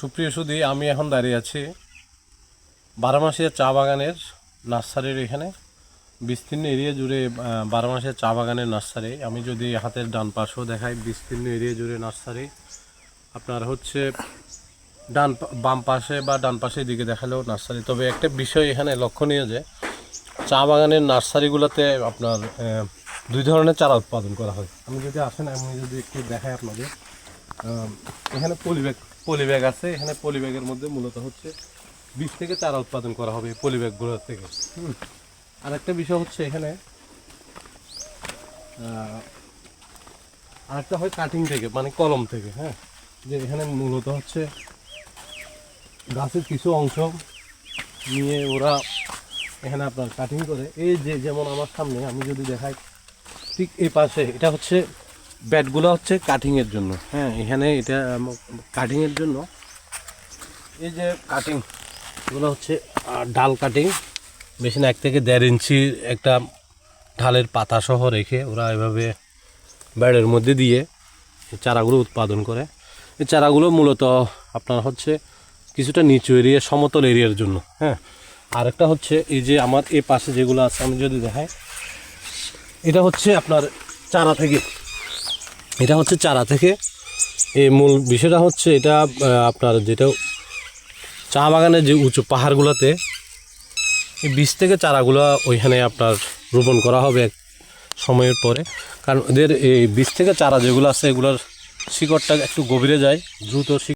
সুপ্রিয় সুধী, আমি এখন দাঁড়িয়ে আছি বারোমাসিয়া চা বাগানের নার্সারির এখানে। বিস্তীর্ণ এরিয়া জুড়ে বারোমাসিয়া চা বাগানের নার্সারি। আমি যদি হাতের ডান পাশেও দেখাই, বিস্তীর্ণ এরিয়া জুড়ে নার্সারি। আপনার হচ্ছে বাম পাশে বা ডান পাশের দিকে দেখালেও নার্সারি। তবে একটা বিষয় এখানে লক্ষণীয় যে চা বাগানের নার্সারিগুলোতে আপনার দুই ধরনের চারা উৎপাদন করা হয়। আমি যদি আসেন, আমি যদি একটু দেখাই আপনাদের, এখানে পলিব্যাগ আছে। এখানে পলিব্যাগের মধ্যে মূলত হচ্ছে বীজ থেকে চারা উৎপাদন করা হবে এই পলিব্যাগগুলোর থেকে। আরেকটা বিষয় হচ্ছে এখানে আরেকটা হয় কাটিং থেকে, মানে কলম থেকে। হ্যাঁ, যে এখানে মূলত হচ্ছে গাছের কিছু অংশ নিয়ে ওরা এখানে আপনার কাটিং করে। এই যে যেমন আমার সামনে আমি যদি দেখাই, ঠিক এই পাশে এটা হচ্ছে ব্যাটগুলো হচ্ছে কাটিংয়ের জন্য। হ্যাঁ, এখানে এটা কাটিংয়ের জন্য। এই যে কাটিংগুলো হচ্ছে ডাল কাটিং, বেশি না 1 থেকে 1.5 ইঞ্চি একটা ঢালের পাতা সহ রেখে ওরা এভাবে ব্যাটের মধ্যে দিয়ে এই চারাগুলো উৎপাদন করে। এই চারাগুলো মূলত আপনার হচ্ছে কিছুটা নিচু এরিয়া, সমতল এরিয়ার জন্য। হ্যাঁ, আরেকটা হচ্ছে এই যে আমার এই পাশে যেগুলো আছে, আমি যদি দেখাই, এটা হচ্ছে আপনার চারা থেকে। এই মূল বিষয়টা হচ্ছে এটা আপনার যেটা চা বাগানের যে উঁচু পাহাড়গুলোতে এই বীজ থেকে চারাগুলো ওইখানে আপনার রোপণ করা হবে এক সময়ের পরে। কারণ এদের এই বীজ থেকে চারা যেগুলো আছে এগুলোর শিকড়টা একটু গভীরে যায়, দ্রুত